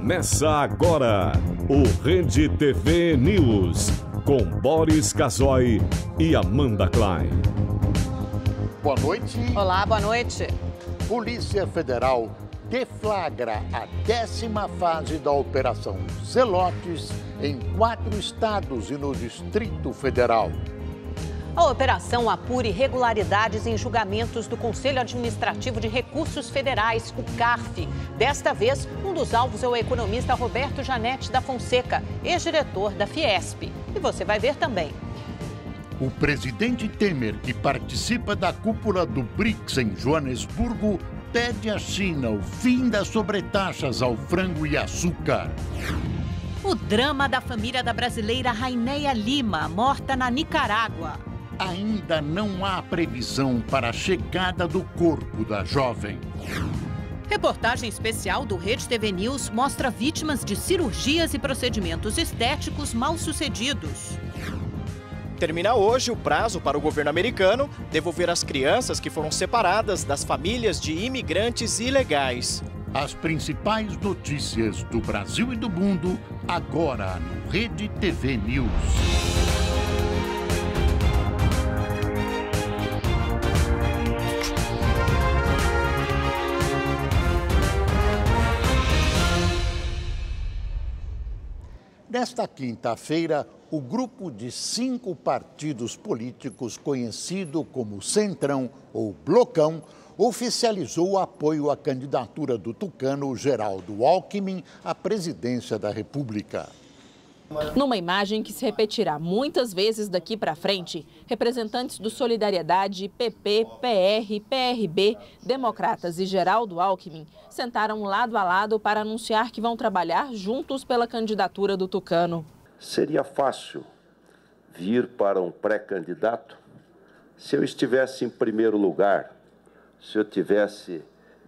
Começa agora o Rede TV News, com Boris Casoy e Amanda Klein. Boa noite. Olá, boa noite. Polícia Federal deflagra a 10ª fase da Operação Zelotes em 4 estados e no Distrito Federal. A operação apura irregularidades em julgamentos do Conselho Administrativo de Recursos Federais, o CARF. Desta vez, um dos alvos é o economista Roberto Janete da Fonseca, ex-diretor da Fiesp. E você vai ver também. O presidente Temer, que participa da cúpula do BRICS em Joanesburgo, pede à China o fim das sobretaxas ao frango e açúcar. O drama da família da brasileira Rainéia Lima, morta na Nicarágua. Ainda não há previsão para a chegada do corpo da jovem. Reportagem especial do Rede TV News mostra vítimas de cirurgias e procedimentos estéticos mal-sucedidos. Termina hoje o prazo para o governo americano devolver as crianças que foram separadas das famílias de imigrantes ilegais. As principais notícias do Brasil e do mundo, agora no Rede TV News. Nesta quinta-feira, o grupo de 5 partidos políticos conhecido como Centrão ou Blocão oficializou o apoio à candidatura do tucano Geraldo Alckmin à presidência da República. Numa imagem que se repetirá muitas vezes daqui para frente, representantes do Solidariedade, PP, PR, PRB, Democratas e Geraldo Alckmin sentaram lado a lado para anunciar que vão trabalhar juntos pela candidatura do tucano. Seria fácil vir para um pré-candidato se eu estivesse em primeiro lugar, se eu tivesse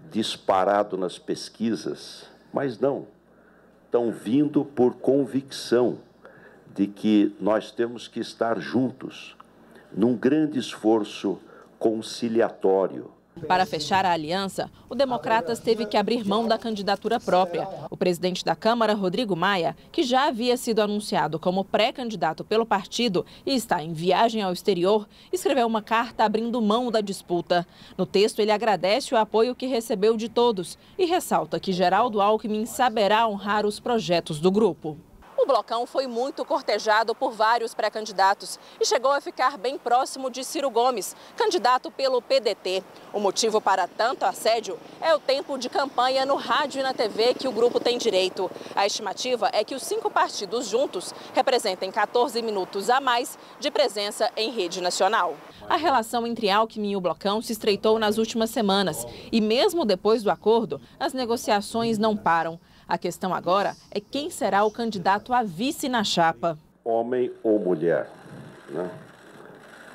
disparado nas pesquisas, mas não. Estão vindo por convicção de que nós temos que estar juntos num grande esforço conciliatório. Para fechar a aliança, o Democratas teve que abrir mão da candidatura própria. O presidente da Câmara, Rodrigo Maia, que já havia sido anunciado como pré-candidato pelo partido e está em viagem ao exterior, escreveu uma carta abrindo mão da disputa. No texto, ele agradece o apoio que recebeu de todos e ressalta que Geraldo Alckmin saberá honrar os projetos do grupo. O blocão foi muito cortejado por vários pré-candidatos e chegou a ficar bem próximo de Ciro Gomes, candidato pelo PDT. O motivo para tanto assédio é o tempo de campanha no rádio e na TV que o grupo tem direito. A estimativa é que os 5 partidos juntos representem 14 minutos a mais de presença em rede nacional. A relação entre Alckmin e o blocão se estreitou nas últimas semanas e mesmo depois do acordo, as negociações não param. A questão agora é quem será o candidato a vice na chapa. Homem ou mulher, né?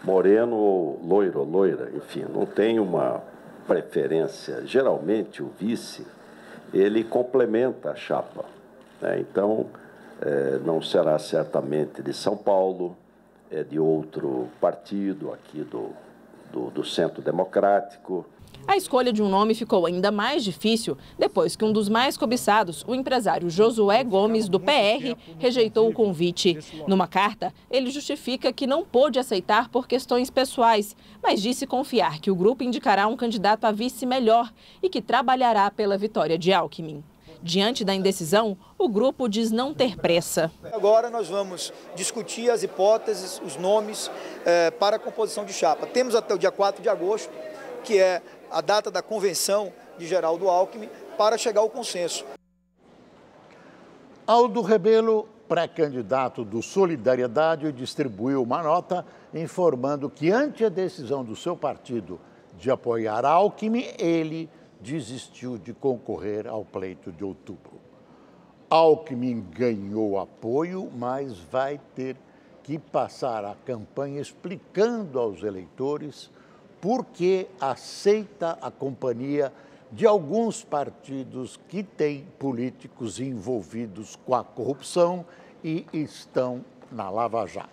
Moreno ou loiro ou loira, enfim, não tem uma preferência. Geralmente o vice, ele complementa a chapa, né? Então, não será certamente de São Paulo, é de outro partido aqui do Centro Democrático. A escolha de um nome ficou ainda mais difícil depois que um dos mais cobiçados, o empresário Josué Gomes, do PR, rejeitou o convite. Numa carta, ele justifica que não pôde aceitar por questões pessoais, mas disse confiar que o grupo indicará um candidato a vice melhor e que trabalhará pela vitória de Alckmin. Diante da indecisão, o grupo diz não ter pressa. Agora nós vamos discutir as hipóteses, os nomes para a composição de chapa. Temos até o dia 4 de agosto, que é a data da convenção de Geraldo Alckmin, para chegar ao consenso. Aldo Rebelo, pré-candidato do Solidariedade, distribuiu uma nota informando que, ante a decisão do seu partido de apoiar Alckmin, ele desistiu de concorrer ao pleito de outubro. Alckmin ganhou apoio, mas vai ter que passar a campanha explicando aos eleitores por que aceita a companhia de alguns partidos que têm políticos envolvidos com a corrupção e estão na Lava Jato.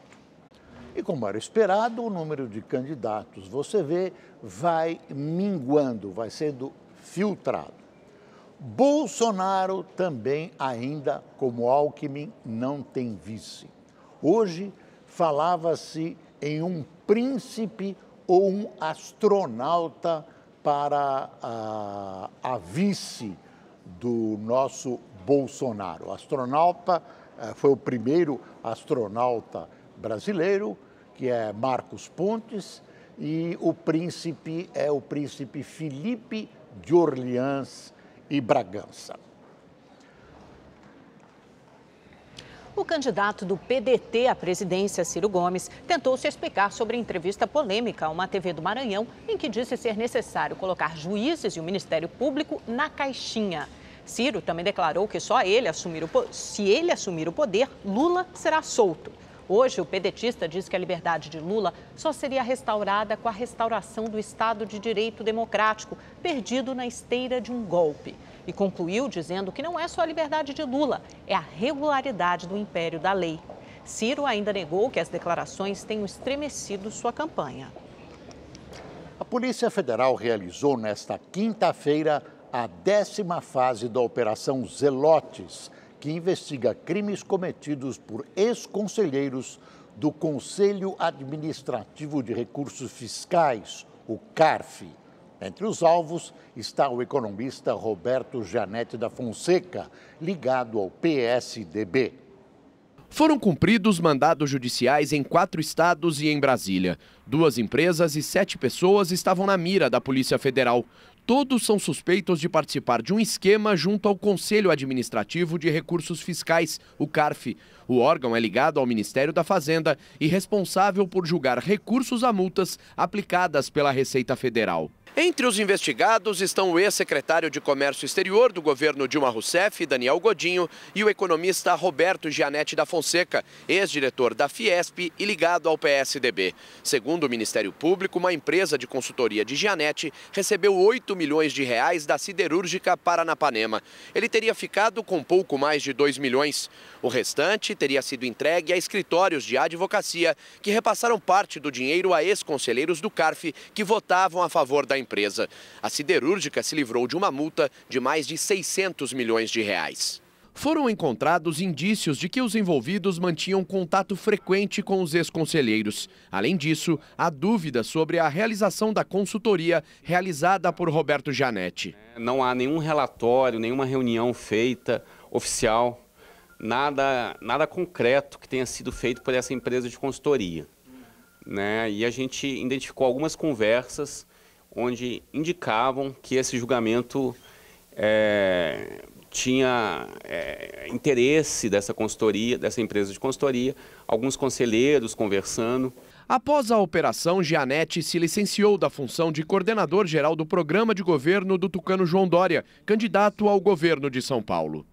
E como era esperado, o número de candidatos, você vê, vai minguando, vai sendo filtrado. Bolsonaro também, ainda como Alckmin, não tem vice. Hoje falava-se em um príncipe ou um astronauta para a vice do nosso Bolsonaro. O astronauta foi o primeiro astronauta brasileiro, que é Marcos Pontes, e o príncipe é o príncipe Felipe de Orleans e Bragança. O candidato do PDT à presidência, Ciro Gomes, tentou se explicar sobre a entrevista polêmica a uma TV do Maranhão, em que disse ser necessário colocar juízes e o Ministério Público na caixinha. Ciro também declarou que se ele assumir o poder, Lula será solto. Hoje, o pedetista diz que a liberdade de Lula só seria restaurada com a restauração do Estado de Direito Democrático, perdido na esteira de um golpe. E concluiu dizendo que não é só a liberdade de Lula, é a regularidade do império da lei. Ciro ainda negou que as declarações tenham estremecido sua campanha. A Polícia Federal realizou nesta quinta-feira a 10ª fase da Operação Zelotes, que investiga crimes cometidos por ex-conselheiros do Conselho Administrativo de Recursos Fiscais, o CARF. Entre os alvos está o economista Roberto Janete da Fonseca, ligado ao PSDB. Foram cumpridos mandados judiciais em 4 estados e em Brasília. 2 empresas e 7 pessoas estavam na mira da Polícia Federal. Todos são suspeitos de participar de um esquema junto ao Conselho Administrativo de Recursos Fiscais, o CARF. O órgão é ligado ao Ministério da Fazenda e responsável por julgar recursos a multas aplicadas pela Receita Federal. Entre os investigados estão o ex-secretário de Comércio Exterior do governo Dilma Rousseff, Daniel Godinho, e o economista Roberto Janete da Fonseca, ex-diretor da Fiesp e ligado ao PSDB. Segundo o Ministério Público, uma empresa de consultoria de Janete recebeu 8 milhões de reais da siderúrgica Paranapanema. Ele teria ficado com pouco mais de 2 milhões. O restante teria sido entregue a escritórios de advocacia que repassaram parte do dinheiro a ex-conselheiros do CARF que votavam a favor da empresa. A siderúrgica se livrou de uma multa de mais de 600 milhões de reais. Foram encontrados indícios de que os envolvidos mantinham contato frequente com os ex-conselheiros. Além disso, há dúvidas sobre a realização da consultoria realizada por Roberto Janete. Não há nenhum relatório, nenhuma reunião feita, oficial, nada concreto que tenha sido feito por essa empresa de consultoria, né? E a gente identificou algumas conversas onde indicavam que esse julgamento tinha interesse dessa consultoria, dessa empresa de consultoria, alguns conselheiros conversando. Após a operação, Janete se licenciou da função de coordenador-geral do programa de governo do tucano João Dória, candidato ao governo de São Paulo.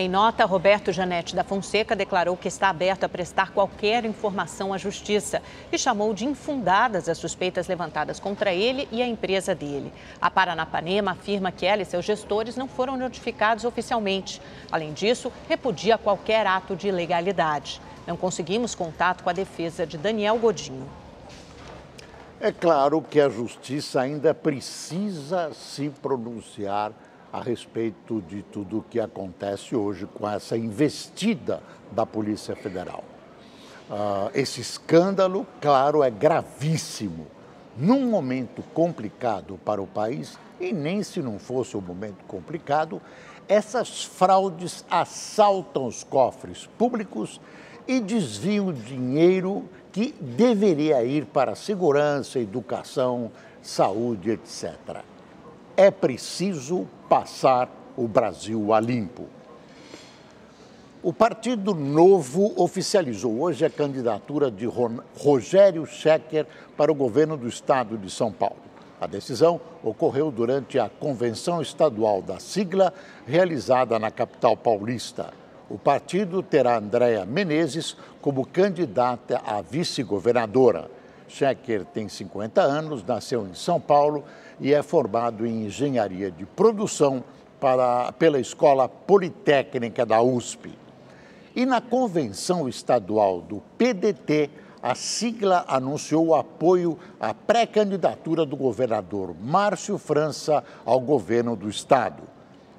Em nota, Roberto Janete da Fonseca declarou que está aberto a prestar qualquer informação à Justiça e chamou de infundadas as suspeitas levantadas contra ele e a empresa dele. A Paranapanema afirma que ela e seus gestores não foram notificados oficialmente. Além disso, repudia qualquer ato de ilegalidade. Não conseguimos contato com a defesa de Daniel Godinho. É claro que a Justiça ainda precisa se pronunciar a respeito de tudo o que acontece hoje com essa investida da Polícia Federal. Esse escândalo, claro, é gravíssimo. Num momento complicado para o país, e nem se não fosse um momento complicado, essas fraudes assaltam os cofres públicos e desviam dinheiro que deveria ir para segurança, educação, saúde, etc. É preciso passar o Brasil a limpo. O Partido Novo oficializou hoje a candidatura de Rogério Schecker para o governo do estado de São Paulo. A decisão ocorreu durante a convenção estadual da sigla, realizada na capital paulista. O partido terá Andréa Menezes como candidata a vice-governadora. Schecker tem 50 anos, nasceu em São Paulo e é formado em engenharia de produção pela Escola Politécnica da USP. E na convenção estadual do PDT, a sigla anunciou o apoio à pré-candidatura do governador Márcio França ao governo do estado.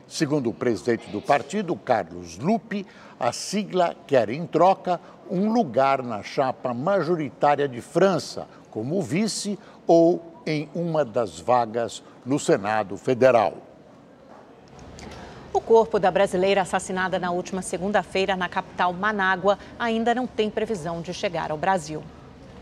Segundo o presidente do partido, Carlos Lupe, a sigla quer, em troca, um lugar na chapa majoritária de França, como vice ou em uma das vagas no Senado Federal. O corpo da brasileira assassinada na última segunda-feira na capital Manágua ainda não tem previsão de chegar ao Brasil.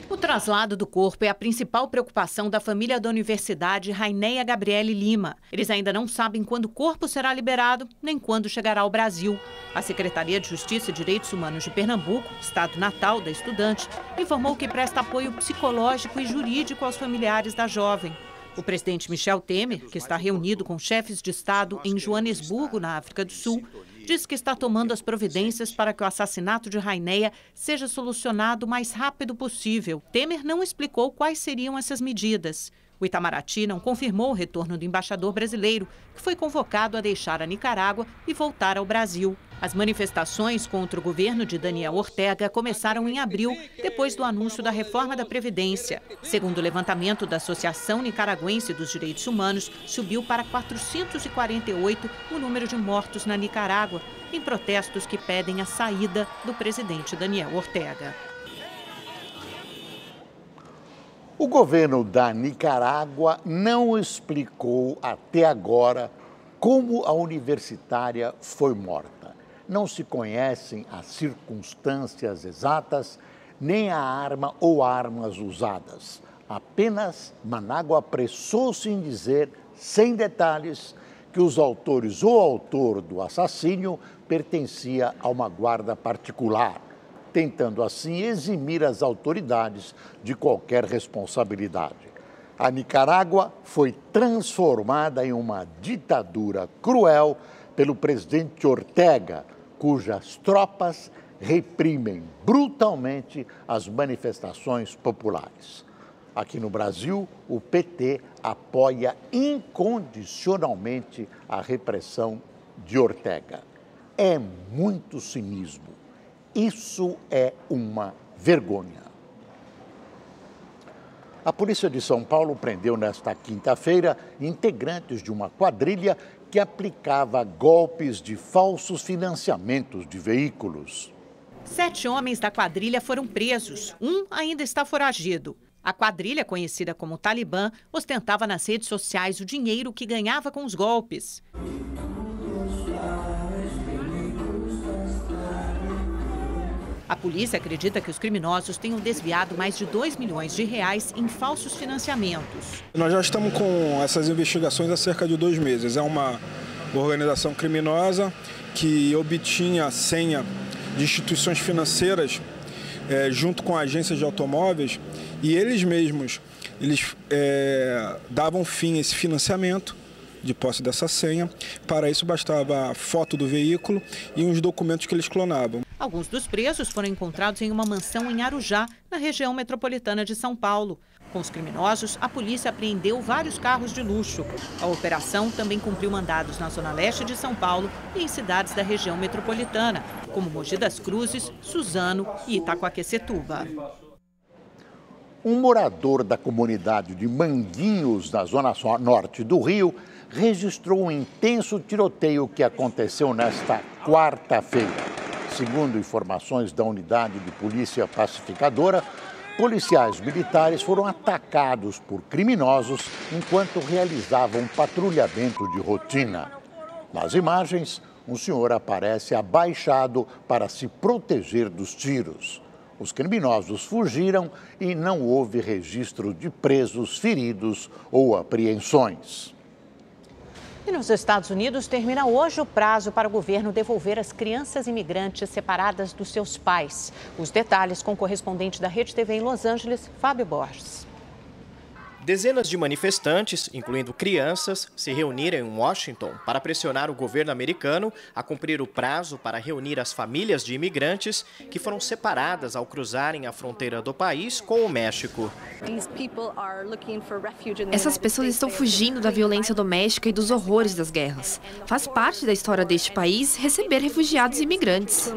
O traslado do corpo é a principal preocupação da família da Universidade Raineia Gabriele Lima. Eles ainda não sabem quando o corpo será liberado, nem quando chegará ao Brasil. A Secretaria de Justiça e Direitos Humanos de Pernambuco, estado natal da estudante, informou que presta apoio psicológico e jurídico aos familiares da jovem. O presidente Michel Temer, que está reunido com chefes de Estado em Joanesburgo, na África do Sul, disse que está tomando as providências para que o assassinato de Raineia seja solucionado o mais rápido possível. Temer não explicou quais seriam essas medidas. O Itamaraty não confirmou o retorno do embaixador brasileiro, que foi convocado a deixar a Nicarágua e voltar ao Brasil. As manifestações contra o governo de Daniel Ortega começaram em abril, depois do anúncio da reforma da Previdência. Segundo o levantamento da Associação Nicaragüense dos Direitos Humanos, subiu para 448 o número de mortos na Nicarágua, em protestos que pedem a saída do presidente Daniel Ortega. O governo da Nicarágua não explicou até agora como a universitária foi morta. Não se conhecem as circunstâncias exatas, nem a arma ou armas usadas. Apenas Manágua apressou-se em dizer, sem detalhes, que os autores ou autor do assassínio pertencia a uma guarda particular, tentando assim eximir as autoridades de qualquer responsabilidade. A Nicarágua foi transformada em uma ditadura cruel pelo presidente Ortega, cujas tropas reprimem brutalmente as manifestações populares. Aqui no Brasil, o PT apoia incondicionalmente a repressão de Ortega. É muito cinismo. Isso é uma vergonha. A Polícia de São Paulo prendeu nesta quinta-feira integrantes de uma quadrilha que aplicava golpes de falsos financiamentos de veículos. 7 homens da quadrilha foram presos. Um ainda está foragido. A quadrilha, conhecida como Talibã, ostentava nas redes sociais o dinheiro que ganhava com os golpes. A polícia acredita que os criminosos tenham desviado mais de R$2 milhões em falsos financiamentos. Nós já estamos com essas investigações há cerca de 2 meses. É uma organização criminosa que obtinha a senha de instituições financeiras junto com agências de automóveis e eles mesmos davam fim a esse financiamento de posse dessa senha. Para isso bastava a foto do veículo e uns documentos que eles clonavam. Alguns dos presos foram encontrados em uma mansão em Arujá, na região metropolitana de São Paulo. Com os criminosos, a polícia apreendeu vários carros de luxo. A operação também cumpriu mandados na zona leste de São Paulo e em cidades da região metropolitana, como Mogi das Cruzes, Suzano e Itacoaquecetuba. Um morador da comunidade de Manguinhos, na zona norte do Rio, registrou um intenso tiroteio que aconteceu nesta quarta-feira. Segundo informações da unidade de polícia pacificadora, policiais militares foram atacados por criminosos enquanto realizavam patrulhamento de rotina. Nas imagens, um senhor aparece abaixado para se proteger dos tiros. Os criminosos fugiram e não houve registro de presos, feridos ou apreensões. E nos Estados Unidos, termina hoje o prazo para o governo devolver as crianças imigrantes separadas dos seus pais. Os detalhes com o correspondente da Rede TV em Los Angeles, Fábio Borges. Dezenas de manifestantes, incluindo crianças, se reuniram em Washington para pressionar o governo americano a cumprir o prazo para reunir as famílias de imigrantes que foram separadas ao cruzarem a fronteira do país com o México. Essas pessoas estão fugindo da violência doméstica e dos horrores das guerras. Faz parte da história deste país receber refugiados e imigrantes.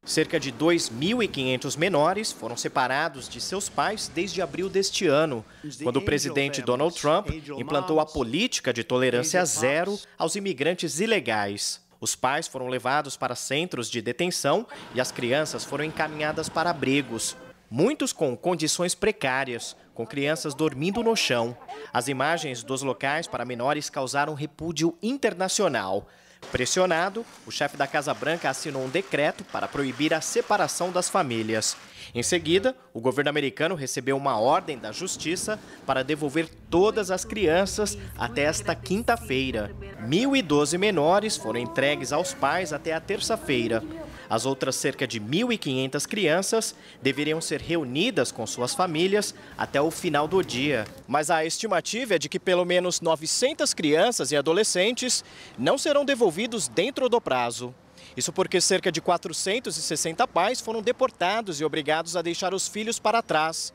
Cerca de 2.500 menores foram separados de seus pais desde abril abril deste ano, quando o presidente Donald Trump implantou a política de tolerância zero aos imigrantes ilegais. Os pais foram levados para centros de detenção e as crianças foram encaminhadas para abrigos, muitos com condições precárias, com crianças dormindo no chão. As imagens dos locais para menores causaram repúdio internacional. Pressionado, o chefe da Casa Branca assinou um decreto para proibir a separação das famílias. Em seguida, o governo americano recebeu uma ordem da Justiça para devolver todas as crianças até esta quinta-feira. 1.012 menores foram entregues aos pais até a terça-feira. As outras cerca de 1.500 crianças deveriam ser reunidas com suas famílias até o final do dia. Mas a estimativa é de que pelo menos 900 crianças e adolescentes não serão devolvidos dentro do prazo. Isso porque cerca de 460 pais foram deportados e obrigados a deixar os filhos para trás.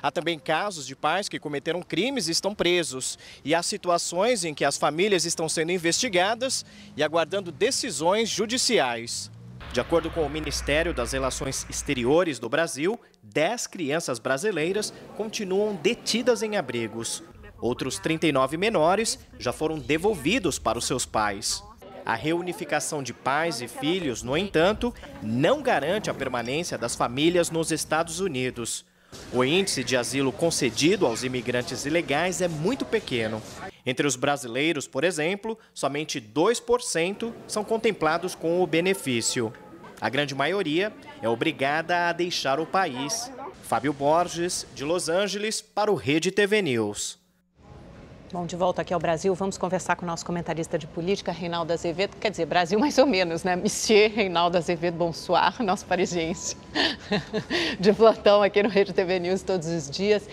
Há também casos de pais que cometeram crimes e estão presos. E há situações em que as famílias estão sendo investigadas e aguardando decisões judiciais. De acordo com o Ministério das Relações Exteriores do Brasil, 10 crianças brasileiras continuam detidas em abrigos. Outros 39 menores já foram devolvidos para os seus pais. A reunificação de pais e filhos, no entanto, não garante a permanência das famílias nos Estados Unidos. O índice de asilo concedido aos imigrantes ilegais é muito pequeno. Entre os brasileiros, por exemplo, somente 2% são contemplados com o benefício. A grande maioria é obrigada a deixar o país. Fábio Borges, de Los Angeles, para o Rede TV News. Bom, de volta aqui ao Brasil, vamos conversar com o nosso comentarista de política, Reinaldo Azevedo. Quer dizer, Brasil mais ou menos, né? Monsieur Reinaldo Azevedo, bonsoir, nosso parisiense, de plantão aqui no Rede TV News todos os dias.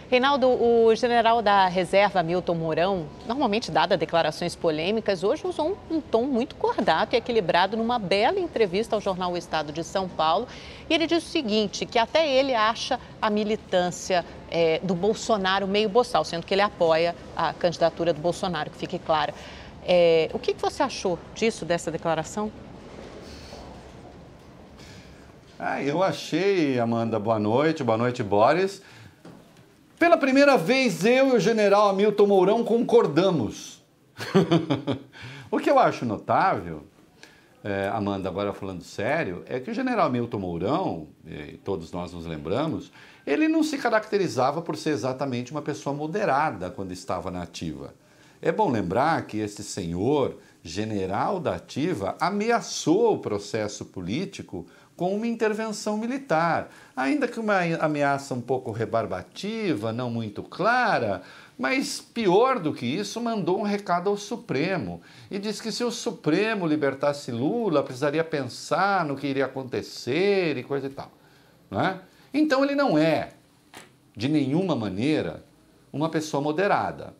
Reinaldo, o general da reserva, Hamilton Mourão, normalmente dada declarações polêmicas, hoje usou um tom muito cordato e equilibrado numa bela entrevista ao jornal O Estado de São Paulo. E ele diz o seguinte, que até ele acha a militância do Bolsonaro meio boçal, sendo que ele apoia a candidatura do Bolsonaro, que fique claro. O que você achou disso, dessa declaração? Eu achei, Amanda, boa noite, Boris. Pela primeira vez, eu e o general Hamilton Mourão concordamos. O que eu acho notável, Amanda, agora falando sério, é que o general Hamilton Mourão, e todos nós nos lembramos, ele não se caracterizava por ser exatamente uma pessoa moderada quando estava na ativa. É bom lembrar que esse senhor, general da ativa, ameaçou o processo político com uma intervenção militar, ainda que uma ameaça um pouco rebarbativa, não muito clara, mas pior do que isso, mandou um recado ao Supremo e disse que se o Supremo libertasse Lula, precisaria pensar no que iria acontecer e coisa e tal, não é? Então ele não é, de nenhuma maneira, uma pessoa moderada.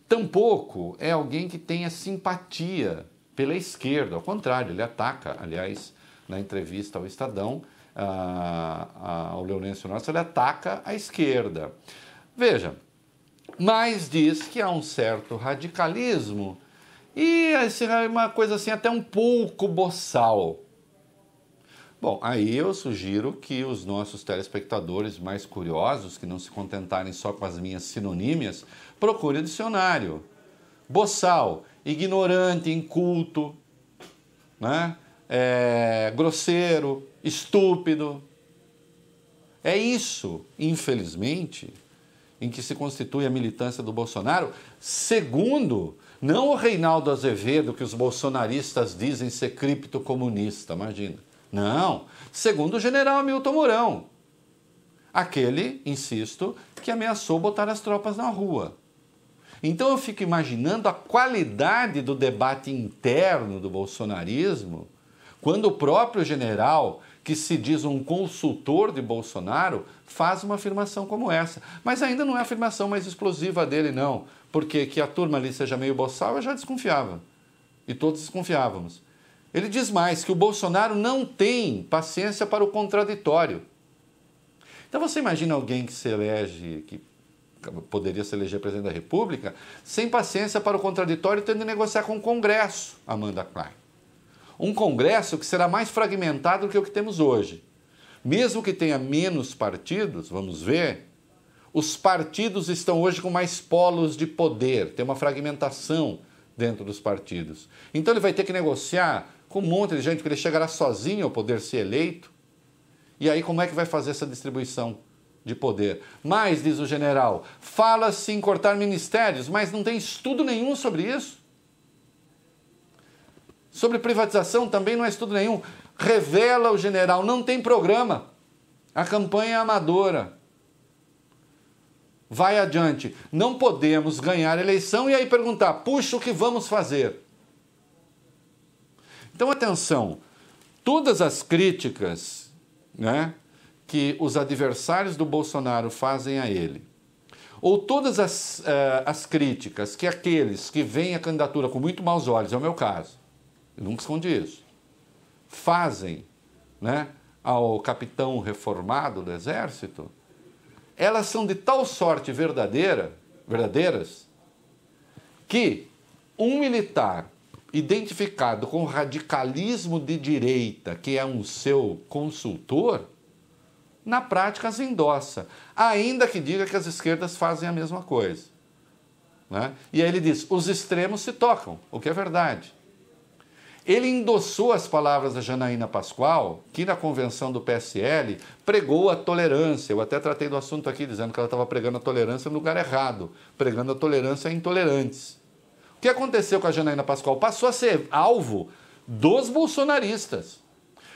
Tampouco é alguém que tenha simpatia pela esquerda, ao contrário, ele ataca, aliás, na entrevista ao Estadão, ao Leonêncio Nossa, ele ataca a esquerda. Veja, mas diz que há um certo radicalismo e uma coisa assim até um pouco boçal. Bom, aí eu sugiro que os nossos telespectadores mais curiosos, que não se contentarem só com as minhas sinonímias, procurem o dicionário. Boçal, ignorante, inculto, né? Grosseiro, estúpido. É isso, infelizmente, em que se constitui a militância do Bolsonaro, segundo, não o Reinaldo Azevedo, que os bolsonaristas dizem ser criptocomunista, imagina. Não, segundo o general Hamilton Mourão, aquele, insisto, que ameaçou botar as tropas na rua. Então eu fico imaginando a qualidade do debate interno do bolsonarismo, quando o próprio general, que se diz um consultor de Bolsonaro, faz uma afirmação como essa. Mas ainda não é a afirmação mais explosiva dele, não. Porque que a turma ali seja meio boçal, eu já desconfiava. E todos desconfiávamos. Ele diz mais, que o Bolsonaro não tem paciência para o contraditório. Então você imagina alguém que se elege, que poderia se eleger presidente da República, sem paciência para o contraditório, tendo de negociar com o Congresso, Amanda Klein. Um Congresso que será mais fragmentado do que o que temos hoje. Mesmo que tenha menos partidos, vamos ver, Os partidos estão hoje com mais polos de poder, tem uma fragmentação dentro dos partidos. Então ele vai ter que negociar com um monte de gente, porque ele chegará sozinho ao poder ser eleito. E aí como é que vai fazer essa distribuição de poder? Mas, diz o general, fala-se em cortar ministérios, mas não tem estudo nenhum sobre isso. Sobre privatização também não há estudo nenhum. Revela o general, não tem programa. A campanha é amadora. Vai adiante. Não podemos ganhar a eleição e aí perguntar, puxa, o que vamos fazer? Então, atenção, todas as críticas, né, que os adversários do Bolsonaro fazem a ele, ou todas as críticas que aqueles que veem a candidatura com muito maus olhos, é o meu caso, eu nunca escondi isso, fazem, né, ao capitão reformado do Exército, elas são de tal sorte verdadeiras, que um militar identificado com radicalismo de direita, que é um seu consultor, na prática as endossa, ainda que diga que as esquerdas fazem a mesma coisa. Né? E aí ele diz, os extremos se tocam, o que é verdade. Ele endossou as palavras da Janaína Pascoal, que na convenção do PSL pregou a tolerância. Eu até tratei do assunto aqui, dizendo que ela estava pregando a tolerância no lugar errado, pregando a tolerância a intolerantes. O que aconteceu com a Janaína Pascoal? Passou a ser alvo dos bolsonaristas.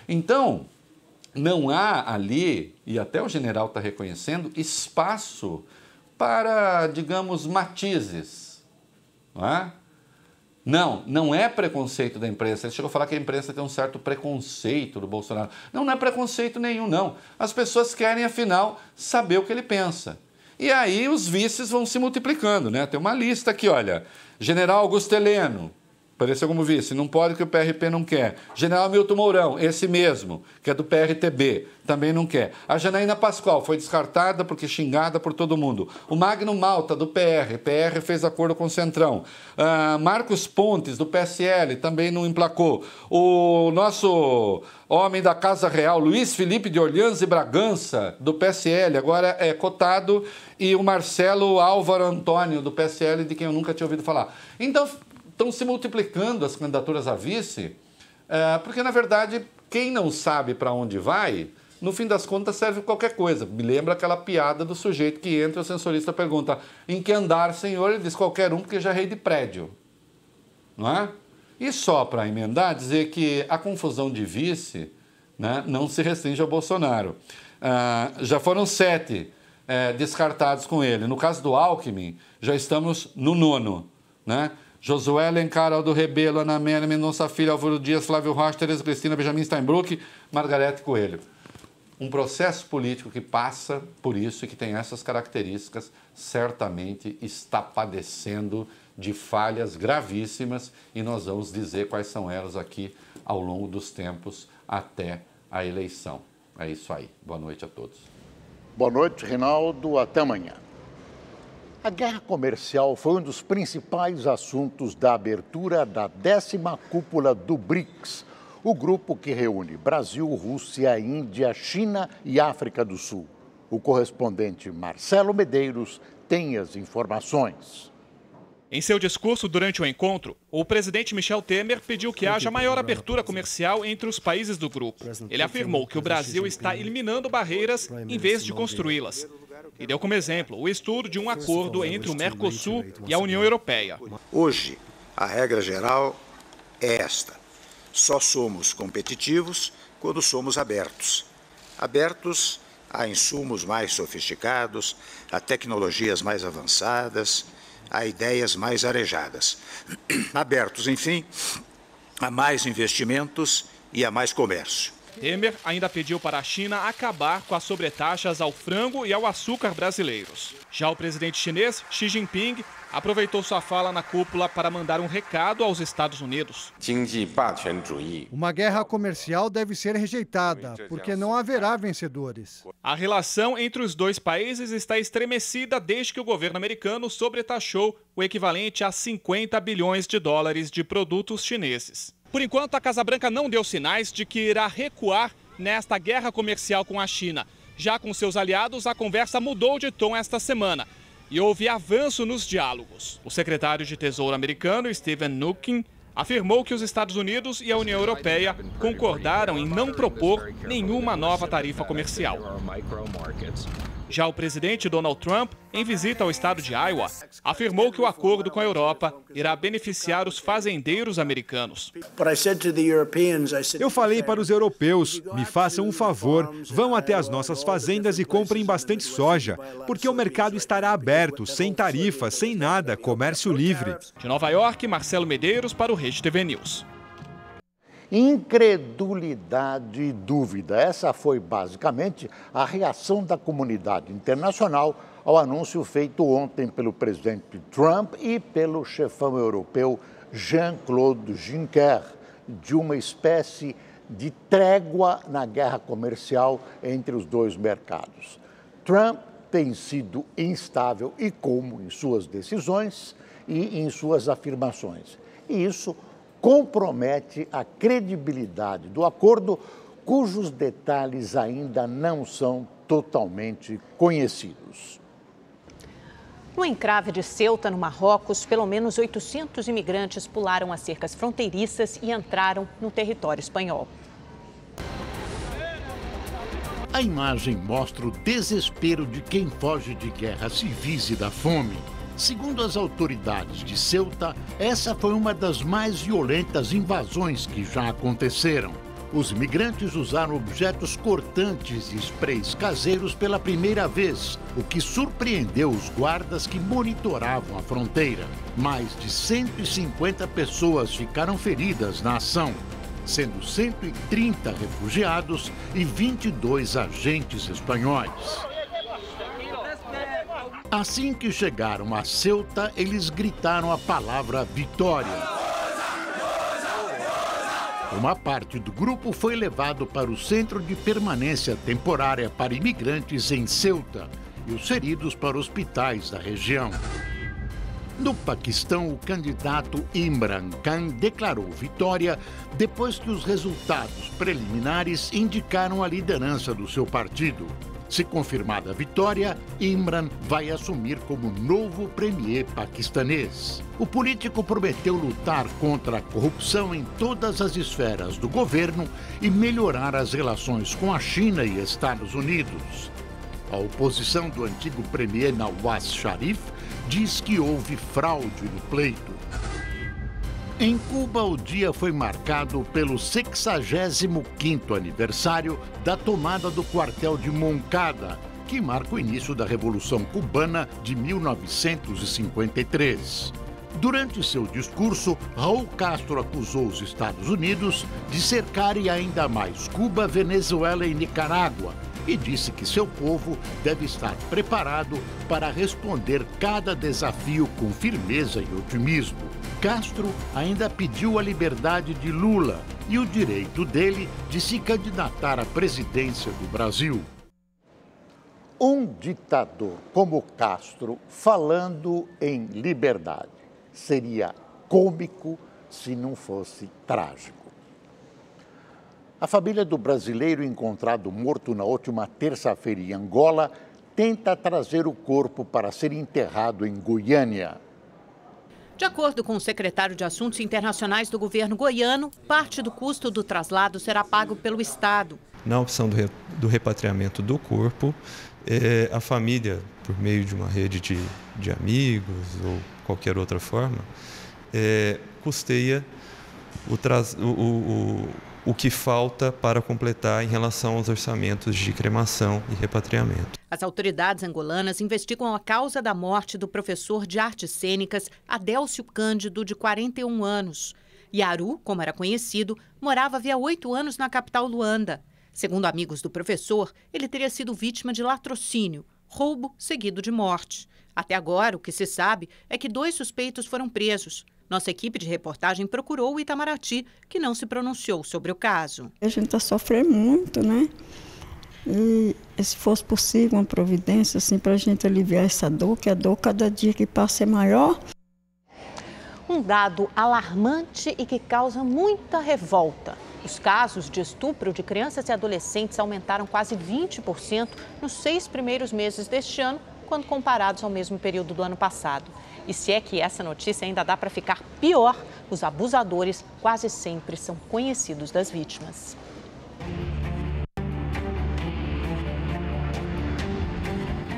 Então, não há ali, e até o general está reconhecendo, espaço para, digamos, matizes. Não é? Não é preconceito da imprensa. Ele chegou a falar que a imprensa tem um certo preconceito do Bolsonaro. Não é preconceito nenhum, não. As pessoas querem, afinal, saber o que ele pensa. E aí os vices vão se multiplicando, né? Tem uma lista aqui, olha. General Augusto Heleno, apareceu como vice, não pode que o PRP não quer. General Milton Mourão, esse mesmo, que é do PRTB, também não quer. A Janaína Pascoal foi descartada porque xingada por todo mundo. O Magno Malta, do PR fez acordo com o Centrão. Marcos Pontes, do PSL, também não emplacou. O nosso homem da Casa Real, Luiz Felipe de Orleans e Bragança, do PSL, agora é cotado, e o Marcelo Álvaro Antônio, do PSL, de quem eu nunca tinha ouvido falar. Então, estão se multiplicando as candidaturas a vice, porque, na verdade, quem não sabe para onde vai, no fim das contas, serve qualquer coisa. Me lembra aquela piada do sujeito que entra e o sensorista pergunta, em que andar, senhor? Ele diz, qualquer um, porque já é rei de prédio. Não é? E só para emendar, dizer que a confusão de vice, né, não se restringe ao Bolsonaro. Já foram 7 descartados com ele. No caso do Alckmin, já estamos no 9º, né? Josué Alencar, Aldo Rebelo, Ana Amélia Mendonça Filho, Álvaro Dias, Flávio Rocha, Tereza Cristina, Benjamin Steinbrück, Margarete Coelho. Um processo político que passa por isso e que tem essas características, certamente está padecendo de falhas gravíssimas e nós vamos dizer quais são elas aqui ao longo dos tempos até a eleição. É isso aí. Boa noite a todos. Boa noite, Reinaldo. Até amanhã. A guerra comercial foi um dos principais assuntos da abertura da 10ª cúpula do BRICS, o grupo que reúne Brasil, Rússia, Índia, China e África do Sul. O correspondente Marcelo Medeiros tem as informações. Em seu discurso durante o encontro, o presidente Michel Temer pediu que haja maior abertura comercial entre os países do grupo. Ele afirmou que o Brasil está eliminando barreiras em vez de construí-las. E deu como exemplo o estudo de um acordo entre o Mercosul e a União Europeia. Hoje, a regra geral é esta. Só somos competitivos quando somos abertos. Abertos a insumos mais sofisticados, a tecnologias mais avançadas, a ideias mais arejadas. Abertos, enfim, a mais investimentos e a mais comércio. Temer ainda pediu para a China acabar com as sobretaxas ao frango e ao açúcar brasileiros. Já o presidente chinês, Xi Jinping, aproveitou sua fala na cúpula para mandar um recado aos Estados Unidos. Uma guerra comercial deve ser rejeitada, porque não haverá vencedores. A relação entre os dois países está estremecida desde que o governo americano sobretaxou o equivalente a 50 bilhões de dólares de produtos chineses. Por enquanto, a Casa Branca não deu sinais de que irá recuar nesta guerra comercial com a China. Já com seus aliados, a conversa mudou de tom esta semana e houve avanço nos diálogos. O secretário de Tesouro americano, Steven Mnuchin, afirmou que os Estados Unidos e a União Europeia concordaram em não propor nenhuma nova tarifa comercial. Já o presidente Donald Trump, em visita ao estado de Iowa, afirmou que o acordo com a Europa irá beneficiar os fazendeiros americanos. Eu falei para os europeus, me façam um favor, vão até as nossas fazendas e comprem bastante soja, porque o mercado estará aberto, sem tarifa, sem nada, comércio livre. De Nova York, Marcelo Medeiros para o Rede TV News. Incredulidade e dúvida. Essa foi basicamente a reação da comunidade internacional ao anúncio feito ontem pelo presidente Trump e pelo chefão europeu Jean-Claude Juncker de uma espécie de trégua na guerra comercial entre os dois mercados. Trump tem sido instável e como em suas decisões e em suas afirmações. E isso compromete a credibilidade do acordo, cujos detalhes ainda não são totalmente conhecidos. No encrave de Ceuta, no Marrocos, pelo menos 800 imigrantes pularam as cercas fronteiriças e entraram no território espanhol. A imagem mostra o desespero de quem foge de guerras civis e da fome. Segundo as autoridades de Ceuta, essa foi uma das mais violentas invasões que já aconteceram. Os migrantes usaram objetos cortantes e sprays caseiros pela primeira vez, o que surpreendeu os guardas que monitoravam a fronteira. Mais de 150 pessoas ficaram feridas na ação, sendo 130 refugiados e 22 agentes espanhóis. Assim que chegaram a Ceuta, eles gritaram a palavra vitória. Uma parte do grupo foi levado para o Centro de Permanência Temporária para Imigrantes em Ceuta e os feridos para hospitais da região. No Paquistão, o candidato Imran Khan declarou vitória depois que os resultados preliminares indicaram a liderança do seu partido. Se confirmada a vitória, Imran vai assumir como novo premier paquistanês. O político prometeu lutar contra a corrupção em todas as esferas do governo e melhorar as relações com a China e Estados Unidos. A oposição do antigo premier Nawaz Sharif diz que houve fraude no pleito. Em Cuba, o dia foi marcado pelo 65º aniversário da tomada do quartel de Moncada, que marca o início da Revolução Cubana de 1953. Durante seu discurso, Raul Castro acusou os Estados Unidos de cercarem ainda mais Cuba, Venezuela e Nicarágua e disse que seu povo deve estar preparado para responder cada desafio com firmeza e otimismo. Castro ainda pediu a liberdade de Lula e o direito dele de se candidatar à presidência do Brasil. Um ditador como Castro falando em liberdade seria cômico se não fosse trágico. A família do brasileiro encontrado morto na última terça-feira em Angola tenta trazer o corpo para ser enterrado em Goiânia. De acordo com o secretário de Assuntos Internacionais do governo goiano, parte do custo do traslado será pago pelo Estado. Na opção do repatriamento do corpo, a família, por meio de uma rede de amigos ou qualquer outra forma, custeia o que falta para completar em relação aos orçamentos de cremação e repatriamento. As autoridades angolanas investigam a causa da morte do professor de artes cênicas Adélcio Cândido, de 41 anos. Yaru, como era conhecido, morava havia 8 anos na capital Luanda. Segundo amigos do professor, ele teria sido vítima de latrocínio, roubo seguido de morte. Até agora, o que se sabe é que 2 suspeitos foram presos. Nossa equipe de reportagem procurou o Itamaraty, que não se pronunciou sobre o caso. A gente está sofrendo muito, né? E se fosse possível uma providência assim, para a gente aliviar essa dor, que a dor cada dia que passa é maior. Um dado alarmante e que causa muita revolta. Os casos de estupro de crianças e adolescentes aumentaram quase 20% nos 6 primeiros meses deste ano, quando comparados ao mesmo período do ano passado. E se é que essa notícia ainda dá para ficar pior, os abusadores quase sempre são conhecidos das vítimas.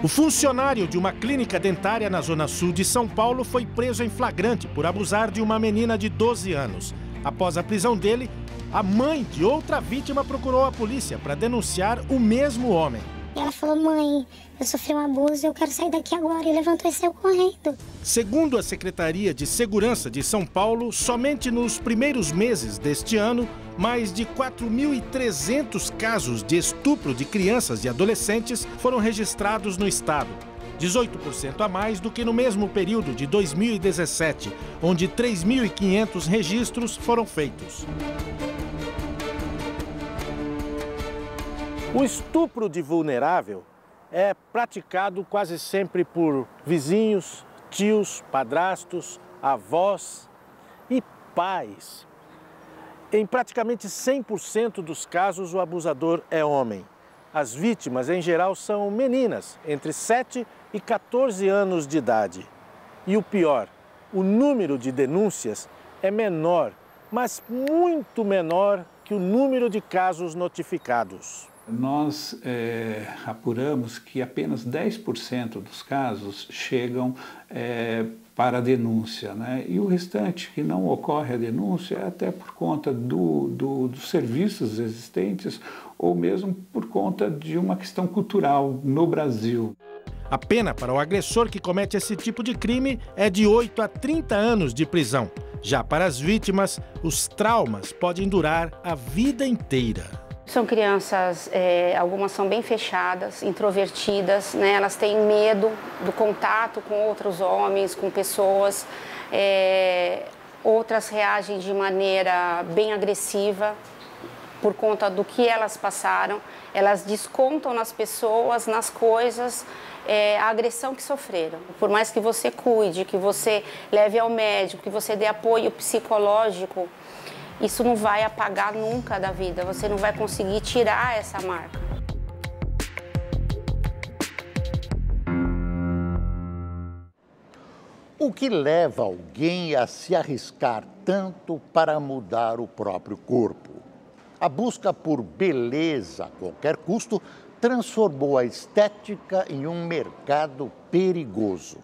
O funcionário de uma clínica dentária na zona sul de São Paulo foi preso em flagrante por abusar de uma menina de 12 anos. Após a prisão dele, a mãe de outra vítima procurou a polícia para denunciar o mesmo homem. Ela falou: mãe, eu sofri um abuso, eu quero sair daqui agora. E levantou e saiu correndo. Segundo a Secretaria de Segurança de São Paulo, somente nos primeiros meses deste ano, mais de 4.300 casos de estupro de crianças e adolescentes foram registrados no estado. 18% a mais do que no mesmo período de 2017, onde 3.500 registros foram feitos. O estupro de vulnerável é praticado quase sempre por vizinhos, tios, padrastos, avós e pais. Em praticamente 100% dos casos, o abusador é homem. As vítimas, em geral, são meninas, entre 7 e 14 anos de idade. E o pior, o número de denúncias é menor, mas muito menor que o número de casos notificados. Nós apuramos que apenas 10% dos casos chegam para a denúncia, né? E o restante que não ocorre a denúncia é até por conta dos serviços existentes ou mesmo por conta de uma questão cultural no Brasil. A pena para o agressor que comete esse tipo de crime é de 8 a 30 anos de prisão. Já para as vítimas, os traumas podem durar a vida inteira. São crianças, algumas são bem fechadas, introvertidas, né? Elas têm medo do contato com outros homens, com pessoas. Outras reagem de maneira bem agressiva por conta do que elas passaram. Elas descontam nas pessoas, nas coisas, a agressão que sofreram. Por mais que você cuide, que você leve ao médico, que você dê apoio psicológico, isso não vai apagar nunca da vida, você não vai conseguir tirar essa marca. O que leva alguém a se arriscar tanto para mudar o próprio corpo? A busca por beleza a qualquer custo transformou a estética em um mercado perigoso.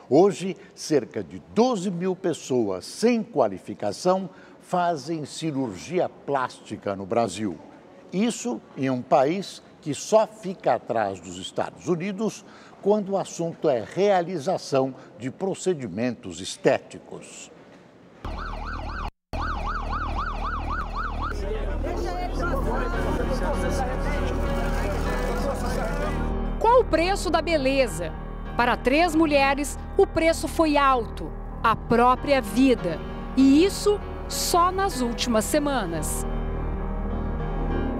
Hoje, cerca de 12 mil pessoas sem qualificação fazem cirurgia plástica no Brasil. Isso em um país que só fica atrás dos Estados Unidos quando o assunto é realização de procedimentos estéticos. Qual o preço da beleza? Para 3 mulheres, o preço foi alto, a própria vida. E isso só nas últimas semanas.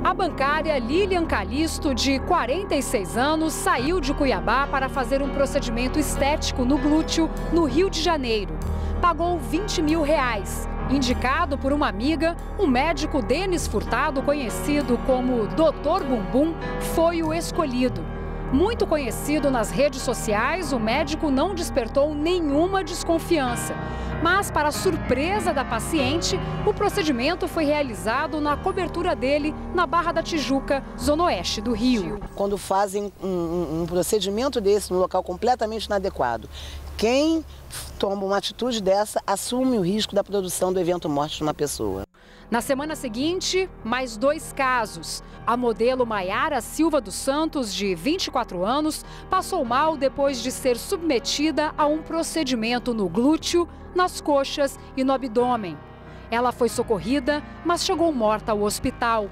A bancária Lilian Calisto, de 46 anos, saiu de Cuiabá para fazer um procedimento estético no glúteo, no Rio de Janeiro. Pagou R$20 mil. Indicado por uma amiga, o médico Denis Furtado, conhecido como Dr. Bumbum, foi o escolhido. Muito conhecido nas redes sociais, o médico não despertou nenhuma desconfiança. Mas, para surpresa da paciente, o procedimento foi realizado na cobertura dele, na Barra da Tijuca, zona oeste do Rio. Quando fazem um procedimento desse no local completamente inadequado, quem toma uma atitude dessa assume o risco da produção do evento morte de uma pessoa. Na semana seguinte, mais 2 casos. A modelo Maiara Silva dos Santos, de 24 anos, passou mal depois de ser submetida a um procedimento no glúteo, nas coxas e no abdômen. Ela foi socorrida, mas chegou morta ao hospital.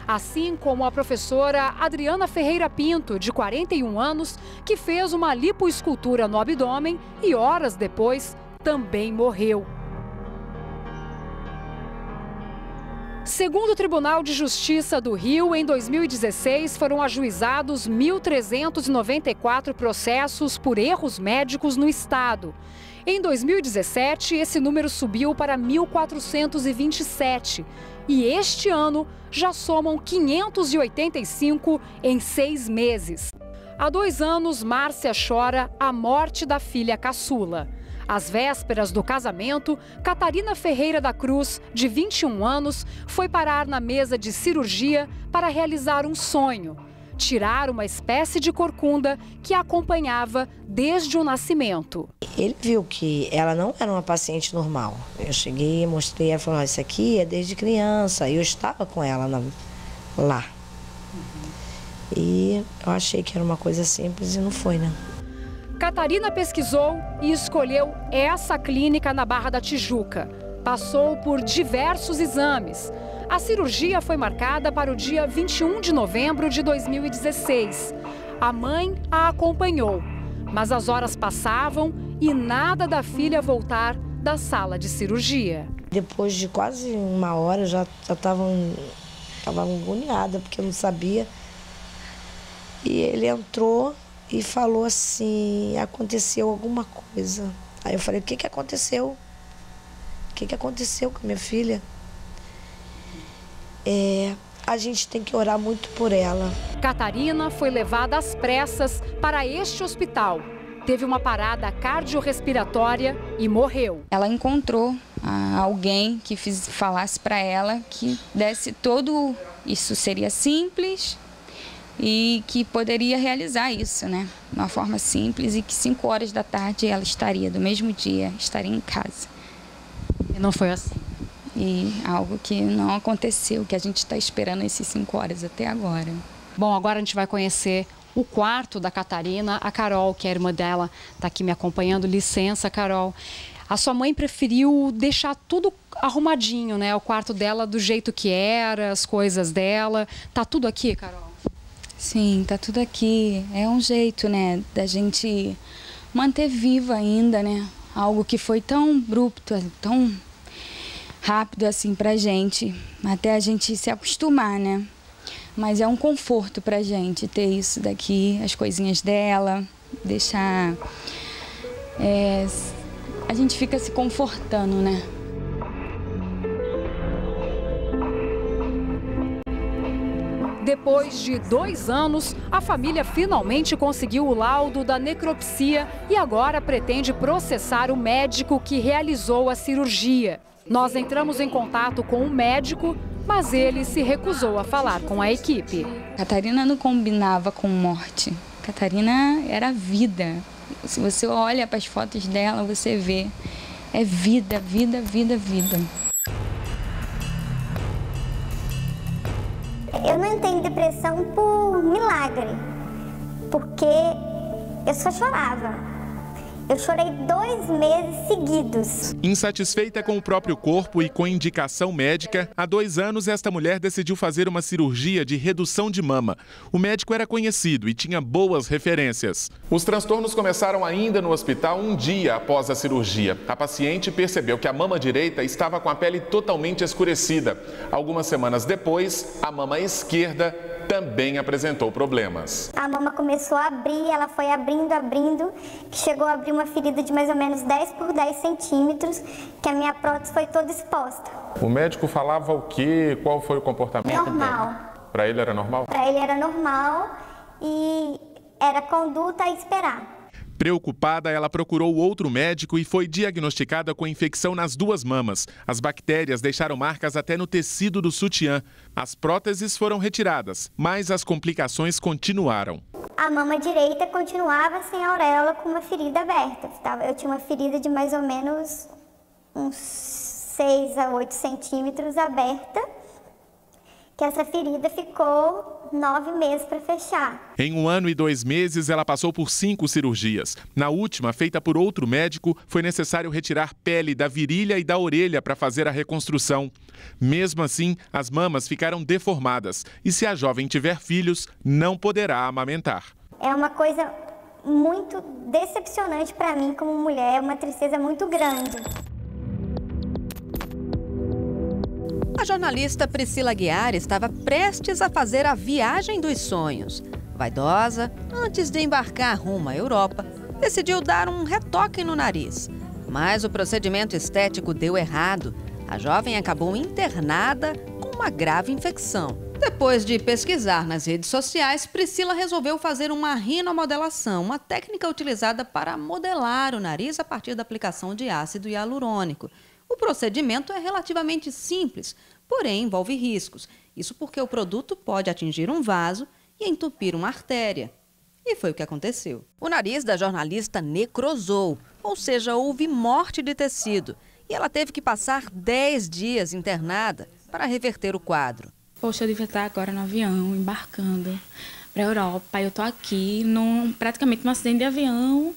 Assim como a professora Adriana Ferreira Pinto, de 41 anos, que fez uma lipoescultura no abdômen e horas depois também morreu. Segundo o Tribunal de Justiça do Rio, em 2016 foram ajuizados 1.394 processos por erros médicos no estado. Em 2017, esse número subiu para 1.427 e este ano já somam 585 em 6 meses. Há 2 anos, Márcia chora a morte da filha caçula. Às vésperas do casamento, Catarina Ferreira da Cruz, de 21 anos, foi parar na mesa de cirurgia para realizar um sonho: tirar uma espécie de corcunda que a acompanhava desde o nascimento. Ele viu que ela não era uma paciente normal. Eu cheguei, mostrei, ela falou: isso aqui é desde criança. E eu estava com ela lá. E eu achei que era uma coisa simples e não foi, né? Catarina pesquisou e escolheu essa clínica na Barra da Tijuca. Passou por diversos exames. A cirurgia foi marcada para o dia 21 de novembro de 2016. A mãe a acompanhou, mas as horas passavam e nada da filha voltar da sala de cirurgia. Depois de quase 1 hora, já estava agoniada, porque eu não sabia. E ele entrou e falou assim: aconteceu alguma coisa. Aí eu falei: o que que aconteceu? O que que aconteceu com a minha filha? A gente tem que orar muito por ela. Catarina foi levada às pressas para este hospital. Teve uma parada cardiorrespiratória e morreu. Ela encontrou alguém que falasse para ela que desse todo isso, seria simples e que poderia realizar isso, né? De uma forma simples, e que 5 horas da tarde ela estaria, do mesmo dia, estaria em casa. E não foi assim? E algo que não aconteceu, que a gente está esperando esses 5 horas até agora. Bom, agora a gente vai conhecer o quarto da Catarina. A Carol, que é a irmã dela, está aqui me acompanhando. Licença, Carol. A sua mãe preferiu deixar tudo arrumadinho, né? O quarto dela do jeito que era, as coisas dela. Tá tudo aqui, Carol? Sim, tá tudo aqui. É um jeito, né, da gente manter viva ainda, né? Algo que foi tão abrupto, tão rápido assim pra gente, até a gente se acostumar, né? Mas é um conforto pra gente ter isso daqui, as coisinhas dela, deixar... a gente fica se confortando, né? Depois de 2 anos, a família finalmente conseguiu o laudo da necropsia e agora pretende processar o médico que realizou a cirurgia. Nós entramos em contato com o médico, mas ele se recusou a falar com a equipe. Catarina não combinava com morte. Catarina era vida. Se você olha para as fotos dela, você vê. É vida, vida, vida, vida. Eu não entrei em depressão por milagre, porque eu só chorava. Eu chorei 2 meses seguidos. Insatisfeita com o próprio corpo e com indicação médica, há 2 anos esta mulher decidiu fazer uma cirurgia de redução de mama. O médico era conhecido e tinha boas referências. Os transtornos começaram ainda no hospital 1 dia após a cirurgia. A paciente percebeu que a mama direita estava com a pele totalmente escurecida. Algumas semanas depois, a mama esquerda também apresentou problemas. A mama começou a abrir, ela foi abrindo, que chegou a abrir uma ferida de mais ou menos 10 por 10 centímetros, que a minha prótese foi toda exposta. O médico falava o quê? Qual foi o comportamento? Normal. Para ele era normal? Para ele era normal e era conduta a esperar. Preocupada, ela procurou outro médico e foi diagnosticada com infecção nas 2 mamas. As bactérias deixaram marcas até no tecido do sutiã. As próteses foram retiradas, mas as complicações continuaram. A mama direita continuava sem auréola, com uma ferida aberta. Eu tinha uma ferida de mais ou menos uns 6 a 8 centímetros aberta, que essa ferida ficou 9 meses para fechar. Em 1 ano e 2 meses, ela passou por 5 cirurgias. Na última, feita por outro médico, foi necessário retirar pele da virilha e da orelha para fazer a reconstrução. Mesmo assim, as mamas ficaram deformadas e se a jovem tiver filhos, não poderá amamentar. É uma coisa muito decepcionante para mim como mulher, uma tristeza muito grande. A jornalista Priscila Aguiar estava prestes a fazer a viagem dos sonhos. Vaidosa, antes de embarcar rumo à Europa, decidiu dar um retoque no nariz. Mas o procedimento estético deu errado. A jovem acabou internada com uma grave infecção. Depois de pesquisar nas redes sociais, Priscila resolveu fazer uma rinomodelação, uma técnica utilizada para modelar o nariz a partir da aplicação de ácido hialurônico. O procedimento é relativamente simples, porém envolve riscos. Isso porque o produto pode atingir um vaso e entupir uma artéria. E foi o que aconteceu. O nariz da jornalista necrosou, ou seja, houve morte de tecido. E ela teve que passar 10 dias internada para reverter o quadro. Poxa, eu devia estar agora no avião, embarcando para a Europa. Eu estou aqui, praticamente num acidente de avião,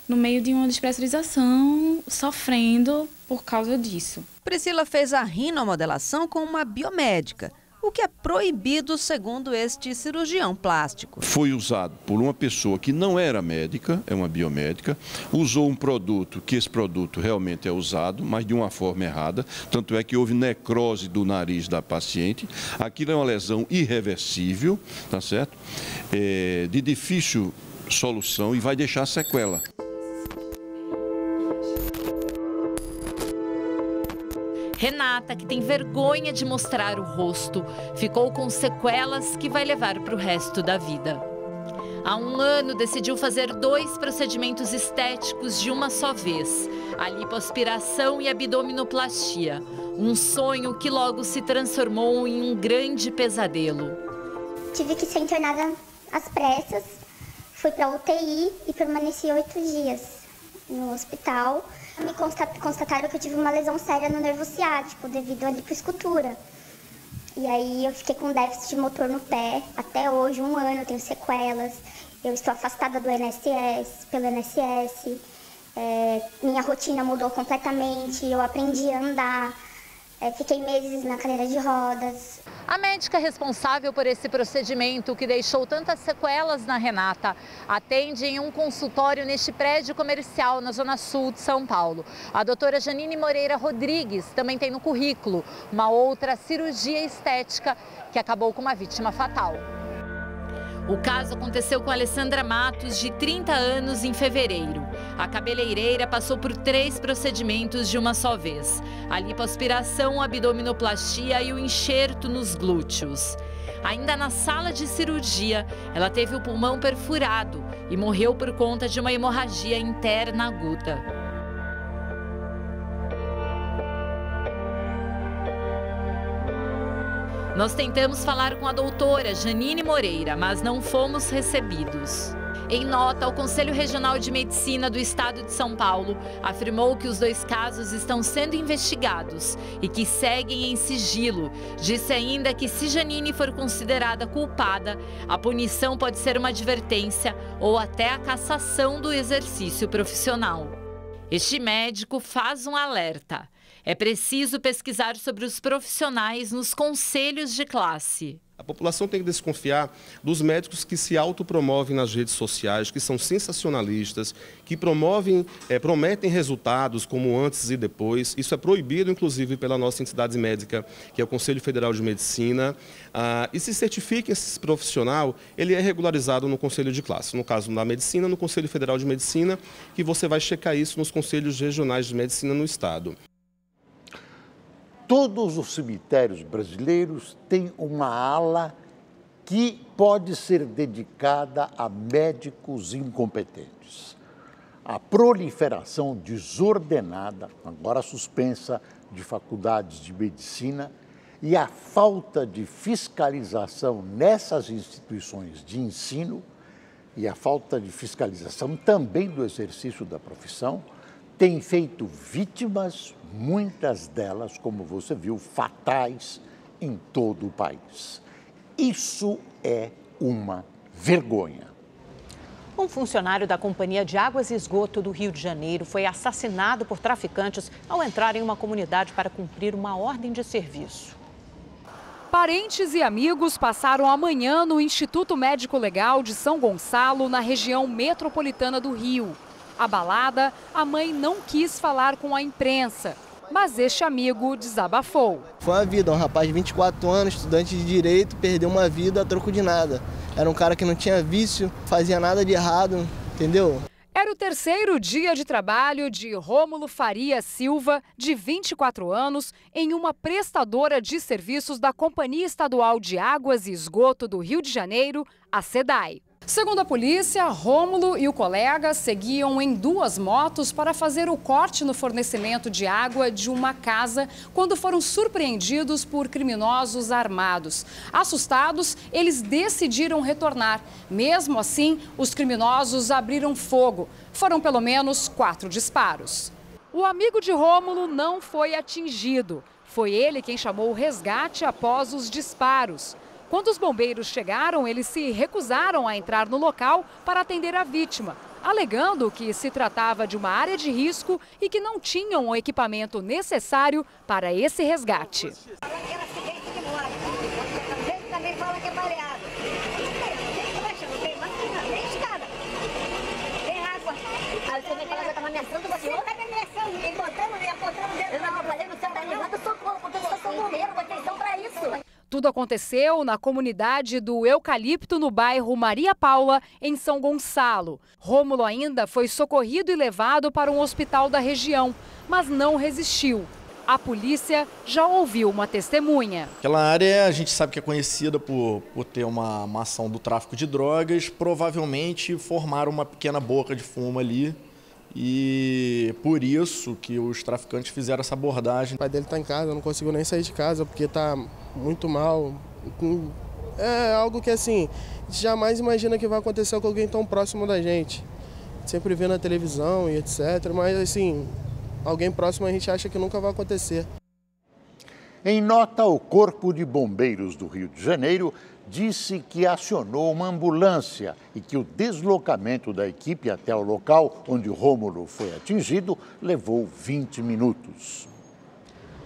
no meio de uma despressurização, sofrendo por causa disso. Priscila fez a rinomodelação com uma biomédica, o que é proibido segundo este cirurgião plástico. Foi usado por uma pessoa que não era médica, é uma biomédica, usou um produto, que esse produto realmente é usado, mas de uma forma errada, tanto é que houve necrose do nariz da paciente. Aquilo é uma lesão irreversível, tá certo? De difícil solução e vai deixar sequela. Renata, que tem vergonha de mostrar o rosto, ficou com sequelas que vai levar para o resto da vida. Há um ano, decidiu fazer 2 procedimentos estéticos de uma só vez, a lipoaspiração e abdominoplastia. Um sonho que logo se transformou em um grande pesadelo. Tive que ser internada às pressas, fui para a UTI e permaneci 8 dias no hospital. Me constataram que eu tive uma lesão séria no nervo ciático devido à lipoescultura. E aí eu fiquei com déficit de motor no pé. Até hoje, 1 ano, eu tenho sequelas. Eu estou afastada do INSS, pelo INSS. Minha rotina mudou completamente. Eu aprendi a andar. Fiquei meses na cadeira de rodas. A médica responsável por esse procedimento, que deixou tantas sequelas na Renata, atende em um consultório neste prédio comercial na Zona Sul de São Paulo. A doutora Janine Moreira Rodrigues também tem no currículo uma outra cirurgia estética que acabou com uma vítima fatal. O caso aconteceu com Alessandra Matos, de 30 anos, em fevereiro. A cabeleireira passou por 3 procedimentos de uma só vez: a lipoaspiração, a abdominoplastia e o enxerto nos glúteos. Ainda na sala de cirurgia, ela teve o pulmão perfurado e morreu por conta de uma hemorragia interna aguda. Nós tentamos falar com a doutora Janine Moreira, mas não fomos recebidos. Em nota, o Conselho Regional de Medicina do Estado de São Paulo afirmou que os 2 casos estão sendo investigados e que seguem em sigilo. Disse ainda que, se Janine for considerada culpada, a punição pode ser uma advertência ou até a cassação do exercício profissional. Este médico faz um alerta. É preciso pesquisar sobre os profissionais nos conselhos de classe. A população tem que desconfiar dos médicos que se autopromovem nas redes sociais, que são sensacionalistas, que prometem resultados como antes e depois. Isso é proibido, inclusive, pela nossa entidade médica, que é o Conselho Federal de Medicina. E se certifica esse profissional, ele é regularizado no Conselho de Classe. No caso da Medicina, no Conselho Federal de Medicina, que você vai checar isso nos Conselhos Regionais de Medicina no Estado. Todos os cemitérios brasileiros têm uma ala que pode ser dedicada a médicos incompetentes. A proliferação desordenada, agora suspensa, de faculdades de medicina e a falta de fiscalização nessas instituições de ensino e a falta de fiscalização também do exercício da profissão tem feito vítimas, muitas delas, como você viu, fatais em todo o país. Isso é uma vergonha. Um funcionário da Companhia de Águas e Esgoto do Rio de Janeiro foi assassinado por traficantes ao entrar em uma comunidade para cumprir uma ordem de serviço. Parentes e amigos passaram a manhã no Instituto Médico Legal de São Gonçalo, na região metropolitana do Rio. Abalada, a mãe não quis falar com a imprensa. mas este amigo desabafou. Foi uma vida, um rapaz de 24 anos, estudante de direito, perdeu uma vida a troco de nada. Era um cara que não tinha vício, fazia nada de errado, entendeu? Era o terceiro dia de trabalho de Rômulo Faria Silva, de 24 anos, em uma prestadora de serviços da Companhia Estadual de Águas e Esgoto do Rio de Janeiro, a SEDAI. Segundo a polícia, Rômulo e o colega seguiam em 2 motos para fazer o corte no fornecimento de água de uma casa quando foram surpreendidos por criminosos armados. Assustados, eles decidiram retornar. Mesmo assim, os criminosos abriram fogo. Foram pelo menos 4 disparos. O amigo de Rômulo não foi atingido. Foi ele quem chamou o resgate após os disparos. Quando os bombeiros chegaram, eles se recusaram a entrar no local para atender a vítima, alegando que se tratava de uma área de risco e que não tinham o equipamento necessário para esse resgate. Tudo aconteceu na comunidade do Eucalipto, no bairro Maria Paula, em São Gonçalo. Rômulo ainda foi socorrido e levado para um hospital da região, mas não resistiu. A polícia já ouviu uma testemunha. Aquela área a gente sabe que é conhecida por ter uma ação do tráfico de drogas. Provavelmente formaram uma pequena boca de fumo ali. E por isso que os traficantes fizeram essa abordagem. O pai dele está em casa, não conseguiu nem sair de casa porque está muito mal. É algo que assim, a gente jamais imagina que vai acontecer com alguém tão próximo da gente. Sempre vê na televisão e etc, mas assim, alguém próximo a gente acha que nunca vai acontecer. Em nota, o Corpo de Bombeiros do Rio de Janeiro disse que acionou uma ambulância e que o deslocamento da equipe até o local onde Rômulo foi atingido levou 20 minutos.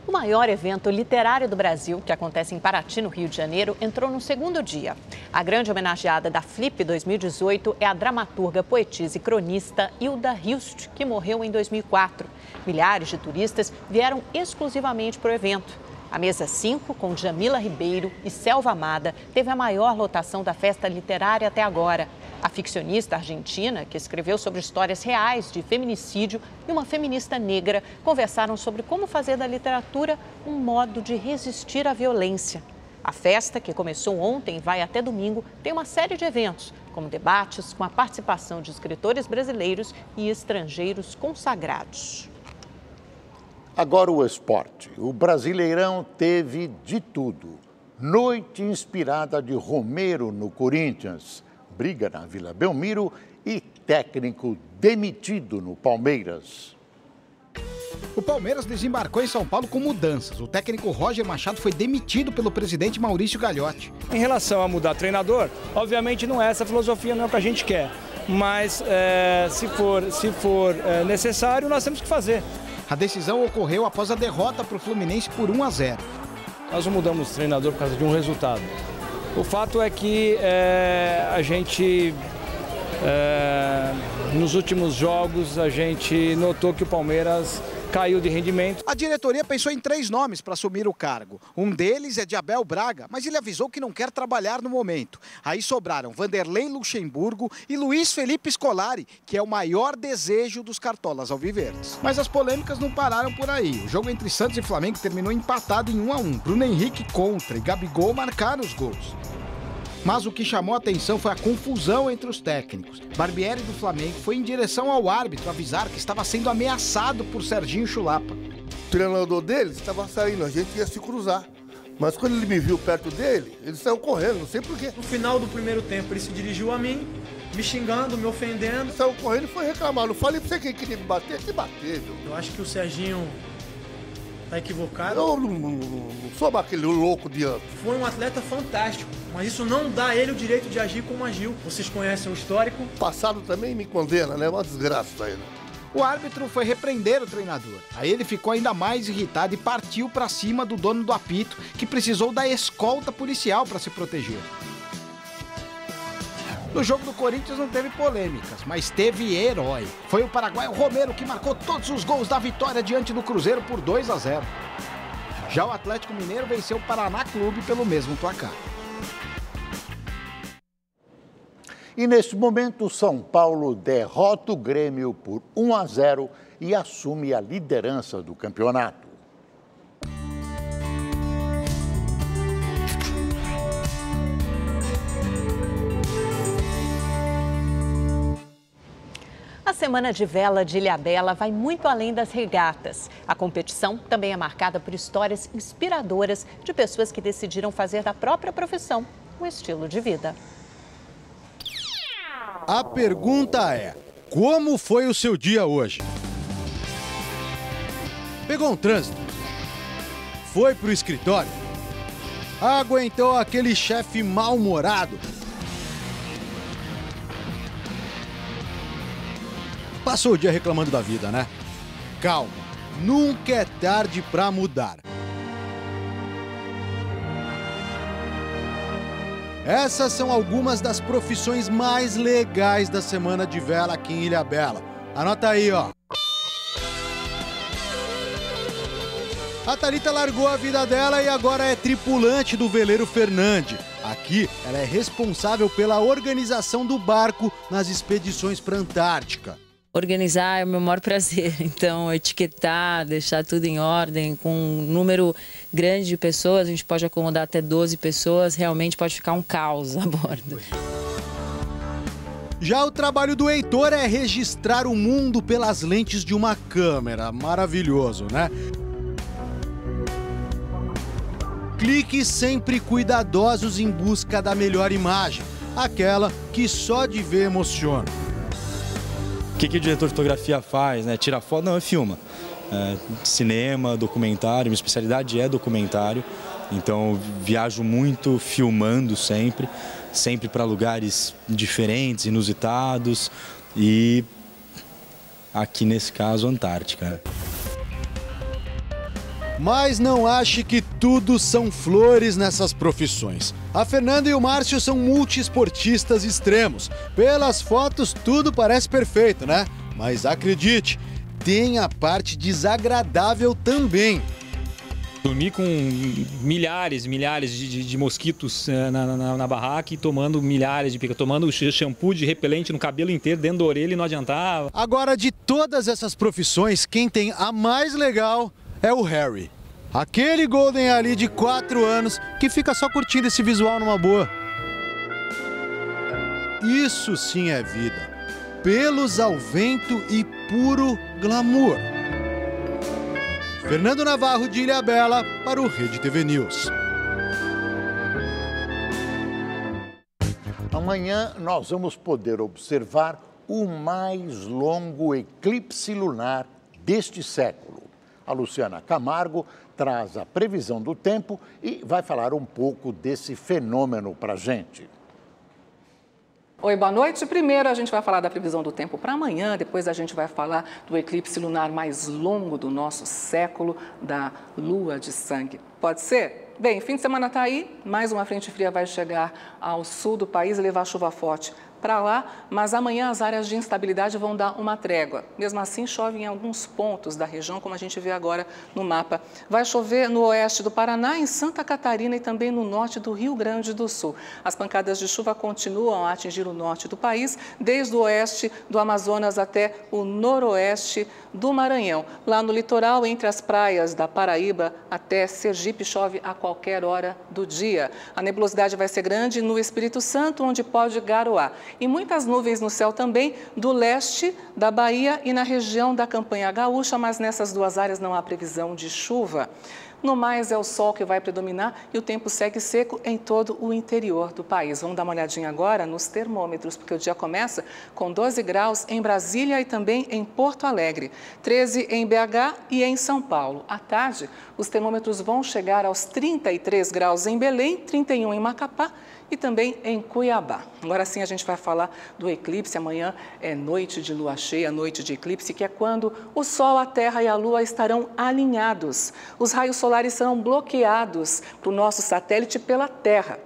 O maior evento literário do Brasil, que acontece em Paraty, no Rio de Janeiro, entrou no 2º dia. A grande homenageada da Flip 2018 é a dramaturga, poetisa e cronista Hilda Hilst, que morreu em 2004. Milhares de turistas vieram exclusivamente para o evento. A mesa 5, com Jamila Ribeiro e Selva Amada, teve a maior lotação da festa literária até agora. A ficcionista argentina, que escreveu sobre histórias reais de feminicídio, e uma feminista negra conversaram sobre como fazer da literatura um modo de resistir à violência. A festa, que começou ontem e vai até domingo, tem uma série de eventos, como debates com a participação de escritores brasileiros e estrangeiros consagrados. Agora o esporte. O Brasileirão teve de tudo. Noite inspirada de Romero no Corinthians, briga na Vila Belmiro e técnico demitido no Palmeiras. O Palmeiras desembarcou em São Paulo com mudanças. O técnico Roger Machado foi demitido pelo presidente Maurício Gagliotti. Em relação a mudar treinador, obviamente não é essa filosofia, não é o que a gente quer. Mas se for necessário, nós temos que fazer. A decisão ocorreu após a derrota para o Fluminense por 1-0. Nós não mudamos o treinador por causa de um resultado. O fato é que a gente, nos últimos jogos, a gente notou que o Palmeiras caiu de rendimento. A diretoria pensou em 3 nomes para assumir o cargo. Um deles é de Abel Braga, mas ele avisou que não quer trabalhar no momento. Aí sobraram Vanderlei Luxemburgo e Luiz Felipe Scolari, que é o maior desejo dos cartolas alviverdes. Mas as polêmicas não pararam por aí. O jogo entre Santos e Flamengo terminou empatado em 1-1. Bruno Henrique contra e Gabigol marcaram os gols. Mas o que chamou a atenção foi a confusão entre os técnicos. Barbieri do Flamengo foi em direção ao árbitro avisar que estava sendo ameaçado por Serginho Chulapa. O treinador dele estava saindo, a gente ia se cruzar. Mas quando ele me viu perto dele, ele saiu correndo, não sei porquê. No final do primeiro tempo, ele se dirigiu a mim, me xingando, me ofendendo. Ele saiu correndo e foi reclamar. Não falei pra você que ele queria me bater, que bater, viu? Eu acho que o Serginho tá equivocado. Eu não sou aquele louco de antes. Foi um atleta fantástico, mas isso não dá a ele o direito de agir como agiu. Vocês conhecem o histórico. O passado também me condena, né? Uma desgraça isso aí, né? O árbitro foi repreender o treinador. Aí ele ficou ainda mais irritado e partiu para cima do dono do apito, que precisou da escolta policial para se proteger. No jogo do Corinthians não teve polêmicas, mas teve herói. Foi o paraguaio Romero que marcou todos os gols da vitória diante do Cruzeiro por 2-0. Já o Atlético Mineiro venceu o Paraná Clube pelo mesmo placar. E neste momento, o São Paulo derrota o Grêmio por 1-0 e assume a liderança do campeonato. A Semana de Vela de Ilhabela vai muito além das regatas. A competição também é marcada por histórias inspiradoras de pessoas que decidiram fazer da própria profissão um estilo de vida. A pergunta é: como foi o seu dia hoje? Pegou um trânsito? Foi pro escritório? Aguentou aquele chefe mal-humorado? Passou o dia reclamando da vida, né? Calma, nunca é tarde pra mudar. Essas são algumas das profissões mais legais da Semana de Vela aqui em Ilhabela. Anota aí, ó. A Thalita largou a vida dela e agora é tripulante do veleiro Fernande. Aqui, ela é responsável pela organização do barco nas expedições para a Antártica. Organizar é o meu maior prazer, então etiquetar, deixar tudo em ordem, com um número grande de pessoas, a gente pode acomodar até 12 pessoas, realmente pode ficar um caos a bordo. Já o trabalho do Heitor é registrar o mundo pelas lentes de uma câmera, maravilhoso, né? Cliques sempre cuidadosos em busca da melhor imagem, aquela que só de ver emociona. O que o diretor de fotografia faz, né? Tira foto? Não, filma. Cinema, documentário, minha especialidade é documentário, então eu viajo muito filmando sempre para lugares diferentes, inusitados e aqui nesse caso Antártica. Mas não ache que tudo são flores nessas profissões. A Fernanda e o Márcio são multiesportistas extremos. Pelas fotos tudo parece perfeito, né? Mas acredite, tem a parte desagradável também. Dormi com milhares de mosquitos na barraca e tomando milhares de picas, tomando shampoo de repelente no cabelo inteiro, dentro da orelha e não adiantava. Agora, de todas essas profissões, quem tem a mais legal é o Harry. Aquele Golden ali de 4 anos que fica só curtindo esse visual numa boa. Isso sim é vida. Pelos ao vento e puro glamour. Fernando Navarro de Ilhabela para o Rede TV News. Amanhã nós vamos poder observar o mais longo eclipse lunar deste século. A Luciana Camargo traz a previsão do tempo e vai falar um pouco desse fenômeno para a gente. Oi, boa noite. Primeiro a gente vai falar da previsão do tempo para amanhã, depois a gente vai falar do eclipse lunar mais longo do nosso século, da lua de sangue. Pode ser? Bem, fim de semana está aí, mais uma frente fria vai chegar ao sul do país e levar chuva forte para lá, mas amanhã as áreas de instabilidade vão dar uma trégua. Mesmo assim, chove em alguns pontos da região, como a gente vê agora no mapa. Vai chover no oeste do Paraná, em Santa Catarina e também no norte do Rio Grande do Sul. As pancadas de chuva continuam a atingir o norte do país, desde o oeste do Amazonas até o noroeste do Maranhão. Lá no litoral, entre as praias da Paraíba até Sergipe, chove a qualquer hora do dia. A nebulosidade vai ser grande no Espírito Santo, onde pode garoar. E muitas nuvens no céu também do leste da Bahia e na região da Campanha Gaúcha, mas nessas duas áreas não há previsão de chuva. No mais, é o sol que vai predominar e o tempo segue seco em todo o interior do país. Vamos dar uma olhadinha agora nos termômetros, porque o dia começa com 12 graus em Brasília e também em Porto Alegre, 13 em BH e em São Paulo. À tarde, os termômetros vão chegar aos 33 graus em Belém, 31 em Macapá e também em Cuiabá. Agora sim a gente vai falar do eclipse. Amanhã é noite de lua cheia, noite de eclipse, que é quando o Sol, a Terra e a Lua estarão alinhados. Os raios solares serão bloqueados para o nosso satélite pela Terra.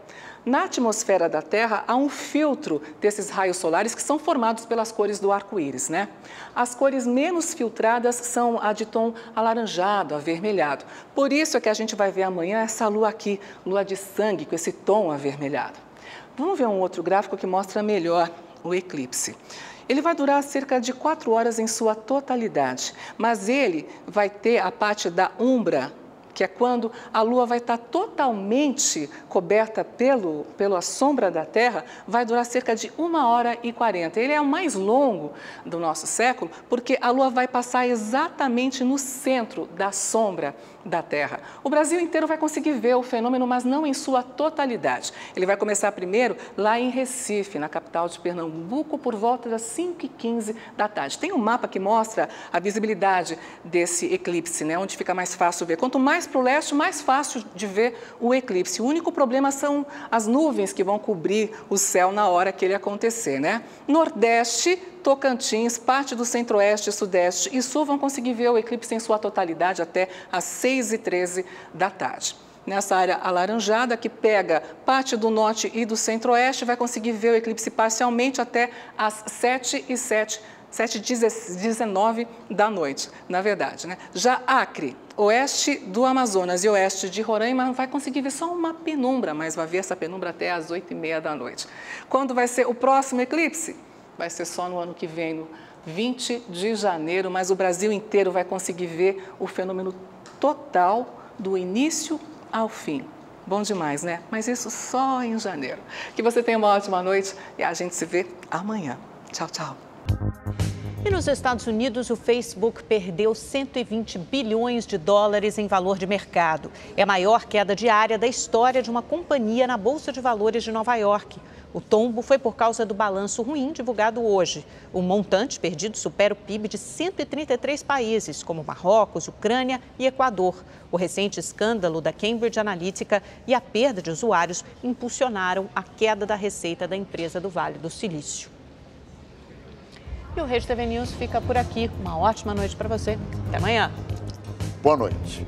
Na atmosfera da Terra há um filtro desses raios solares que são formados pelas cores do arco-íris, né? As cores menos filtradas são a de tom alaranjado, avermelhado. Por isso é que a gente vai ver amanhã essa lua aqui, lua de sangue, com esse tom avermelhado. Vamos ver um outro gráfico que mostra melhor o eclipse. Ele vai durar cerca de 4 horas em sua totalidade, mas ele vai ter a parte da umbra, que é quando a Lua vai estar totalmente coberta pela sombra da Terra, vai durar cerca de 1h40. Ele é o mais longo do nosso século, porque a Lua vai passar exatamente no centro da sombra da Terra. O Brasil inteiro vai conseguir ver o fenômeno, mas não em sua totalidade. Ele vai começar primeiro lá em Recife, na capital de Pernambuco, por volta das 5h15 da tarde. Tem um mapa que mostra a visibilidade desse eclipse, né, onde fica mais fácil ver. Quanto mais para o leste, mais fácil de ver o eclipse. O único problema são as nuvens que vão cobrir o céu na hora que ele acontecer, né? Nordeste, Tocantins, parte do centro-oeste, sudeste e sul vão conseguir ver o eclipse em sua totalidade até às 6h13 da tarde. Nessa área alaranjada, que pega parte do norte e do centro-oeste, vai conseguir ver o eclipse parcialmente até às 7h19 da noite, na verdade, né? Já Acre, oeste do Amazonas e oeste de Roraima, vai conseguir ver só uma penumbra, mas vai ver essa penumbra até às 8h30 da noite. Quando vai ser o próximo eclipse? Vai ser só no ano que vem, no 20 de janeiro, mas o Brasil inteiro vai conseguir ver o fenômeno total do início ao fim. Bom demais, né? Mas isso só em janeiro. Que você tenha uma ótima noite e a gente se vê amanhã. Tchau, tchau. E nos Estados Unidos, o Facebook perdeu 120 bilhões de dólares em valor de mercado. É a maior queda diária da história de uma companhia na Bolsa de Valores de Nova York. O tombo foi por causa do balanço ruim divulgado hoje. O montante perdido supera o PIB de 133 países, como Marrocos, Ucrânia e Equador. O recente escândalo da Cambridge Analytica e a perda de usuários impulsionaram a queda da receita da empresa do Vale do Silício. E o Rede TV News fica por aqui. Uma ótima noite para você. Até amanhã. Boa noite.